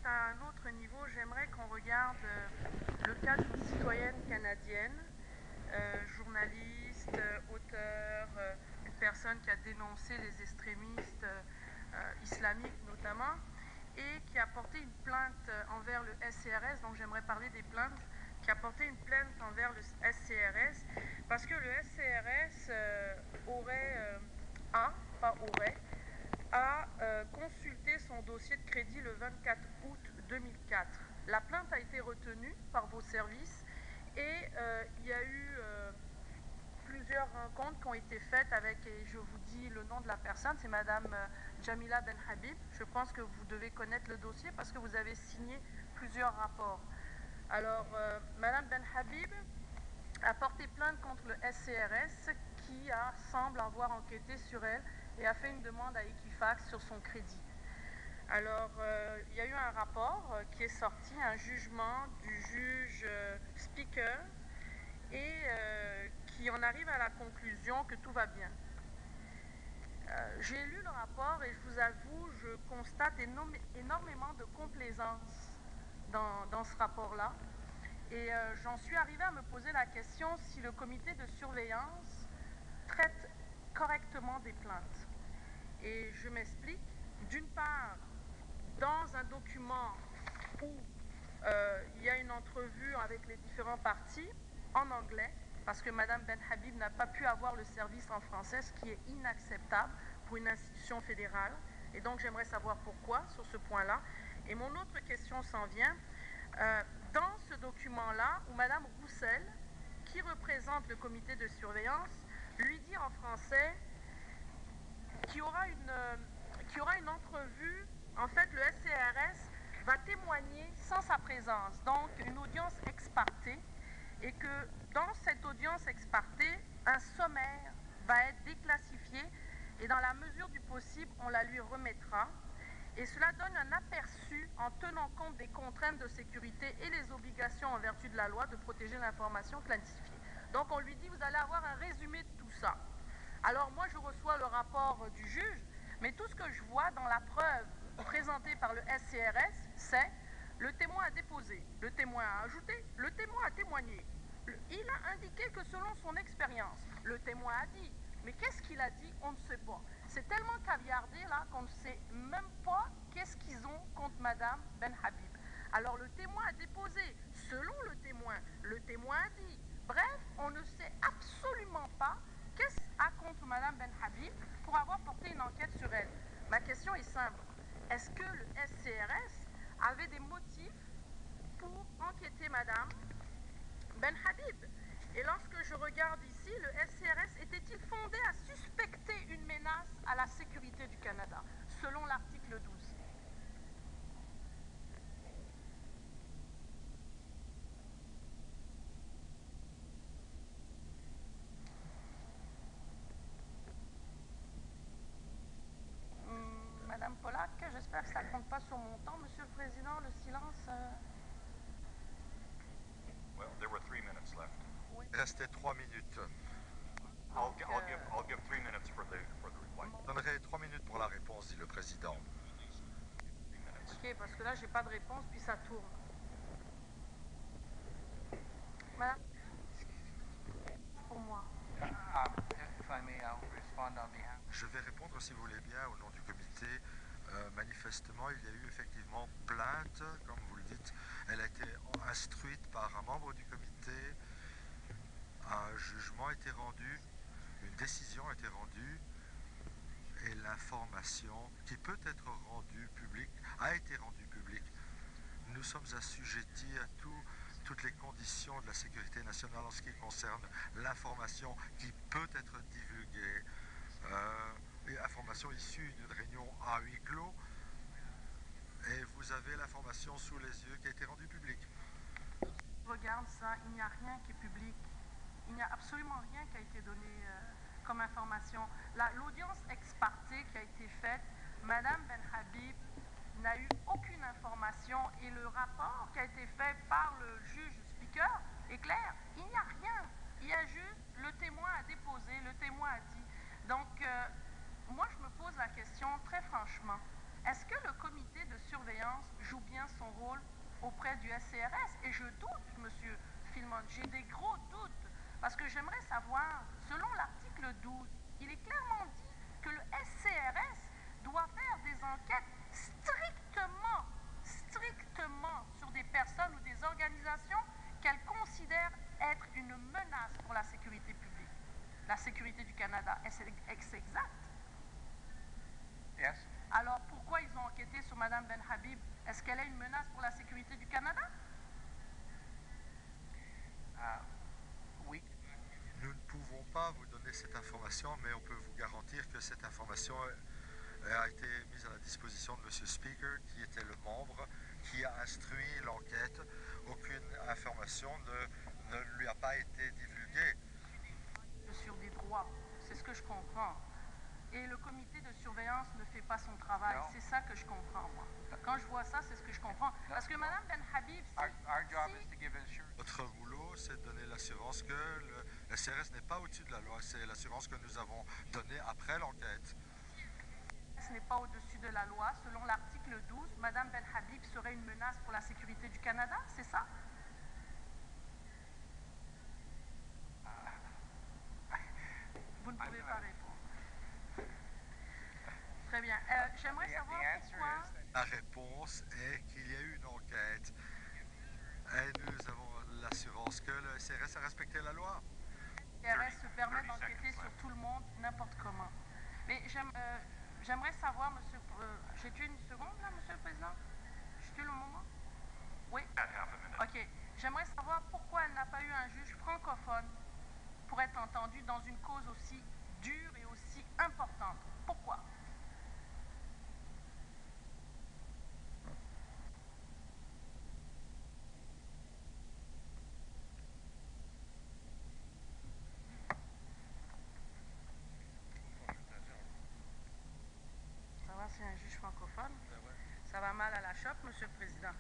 est à un autre niveau. J'aimerais qu'on regarde le cas d'une citoyenne canadienne, journaliste, auteur, une personne qui a dénoncé les extrémistes islamiques notamment, et qui a porté une plainte envers le SCRS. Donc j'aimerais parler des plaintes, qui a porté une plainte envers le SCRS, parce que le SCRS a consulté son dossier de crédit le 24 août 2004. La plainte a été retenue par vos services et il y a eu plusieurs rencontres qui ont été faites avec, et je vous dis le nom de la personne, c'est Madame Jamila Ben Habib. Je pense que vous devez connaître le dossier parce que vous avez signé plusieurs rapports. Alors, Madame Ben Habib a porté plainte contre le SCRS qui semble avoir enquêté sur elle et a fait une demande à Equifax sur son crédit. Alors, il y a eu un rapport qui est sorti, un jugement du juge Speaker, et qui en arrive à la conclusion que tout va bien. J'ai lu le rapport et je vous avoue, je constate énormément de complaisance dans ce rapport-là. Et j'en suis arrivée à me poser la question si le comité de surveillance traite correctement des plaintes. Et je m'explique. D'une part, dans un document où il y a une entrevue avec les différents partis en anglais, parce que Mme Ben Habib n'a pas pu avoir le service en français, ce qui est inacceptable pour une institution fédérale. Et donc j'aimerais savoir pourquoi sur ce point-là. Et mon autre question s'en vient. Dans ce document-là, où Mme Roussel, qui représente le comité de surveillance, lui dit en français qu'il y aura une entrevue. En fait, le SCRS va témoigner sans sa présence, donc une audience ex parte, et que dans cette audience ex parte, un sommaire va être déclassifié et dans la mesure du possible, on la lui remettra. Et cela donne un aperçu en tenant compte des contraintes de sécurité et les obligations en vertu de la loi de protéger l'information classifiée. Donc on lui dit, vous allez avoir un résumé de tout ça. Alors moi je reçois le rapport du juge, mais tout ce que je vois dans la preuve présentée par le SCRS, c'est le témoin a déposé, le témoin a ajouté, le témoin a témoigné. Il a indiqué que selon son expérience, le témoin a dit, mais qu'est-ce qu'il a dit? On ne sait pas. C'est tellement caviardé là qu'on ne sait même pas qu'est-ce qu'ils ont contre Madame Ben Habib. Alors le témoin a déposé, selon le témoin a dit. Bref, on ne sait absolument pas qu'est-ce a contre Madame Ben Habib pour avoir porté une enquête sur elle. Ma question est simple. Est-ce que le SCRS avait des motifs pour enquêter Madame Ben Habib? Et lorsque je regarde ici, le SCRS était-il fondé à suspecter une menace à la sécurité du Canada, selon l'article 12? Madame Pollack, j'espère que ça ne compte pas sur mon temps. Monsieur le Président, le silence... Well, there were 3 minutes left. Oui. Il restait 3 minutes. I'll give 3 minutes for the reply. Je donnerai 3 minutes pour la réponse, dit le président. 3 minutes. Ok, parce que là, j'ai pas de réponse, puis ça tourne. Madame, pour moi. If I may, I'll respond on behalf. Je vais répondre, si vous voulez bien, au nom du comité. Manifestement, il y a eu effectivement plainte, comme vous le dites. Elle a été instruite par un membre du comité. Un jugement a été rendu, une décision a été rendue, et l'information qui peut être rendue publique a été rendue publique. Nous sommes assujettis à toutes les conditions de la sécurité nationale en ce qui concerne l'information qui peut être divulguée. Et information issue d'une réunion à huis clos, et vous avez l'information sous les yeux qui a été rendue publique. Regarde ça, il n'y a rien qui est public. Il n'y a absolument rien qui a été donné comme information. L'audience ex parte qui a été faite, Madame Ben Habib n'a eu aucune information et le rapport qui a été fait par le juge Speaker est clair. Il n'y a rien. Il y a juste le témoin a déposé, le témoin a dit. Donc, moi, je me pose la question très franchement. Est-ce que le comité de surveillance joue bien rôle auprès du SCRS. Et je doute, Monsieur Filmon, j'ai des gros doutes, parce que j'aimerais savoir, selon l'article 12, il est clairement dit que le SCRS doit faire des enquêtes strictement sur des personnes ou des organisations qu'elle considère être une menace pour la sécurité publique, la sécurité du Canada. Est-ce exact? Yes. Alors pourquoi ils ont enquêté sur Mme Ben Habib? Est-ce qu'elle est une menace pour la sécurité du Canada? We Nous ne pouvons pas vous donner cette information, mais on peut vous garantir que cette information a été mise à la disposition de M. Speaker, qui était le membre qui a instruit l'enquête. Aucune information ne lui a pas été divulguée. Sur des droits, c'est ce que je comprends. Et le comité de surveillance ne fait pas son travail. Non. C'est ça que je comprends, moi. Quand je vois ça, c'est ce que je comprends. Parce que Mme Ben Habib, our job is to give assurance. Notre boulot, c'est de donner l'assurance que le CRS n'est pas au-dessus de la loi. C'est l'assurance que nous avons donnée après l'enquête. ce n'est pas au-dessus de la loi. Selon l'article 12, Mme Ben Habib serait une menace pour la sécurité du Canada, c'est ça? Vous ne pouvez pas répondre. Très bien. J'aimerais savoir pourquoi... La réponse est qu'il y a eu une enquête. Et nous avons l'assurance que le CRS a respecté la loi. Le CRS se permet d'enquêter sur tout le monde, n'importe comment. Mais j'aimerais savoir, monsieur... J'ai-tu une seconde, là, monsieur le président? J'ai-tu le moment? Oui? OK. J'aimerais savoir pourquoi elle n'a pas eu un juge francophone pour être entendue dans une cause aussi dure et aussi importante. Pourquoi? Ça va, c'est un juge francophone? Ça va mal à la chope, monsieur le président?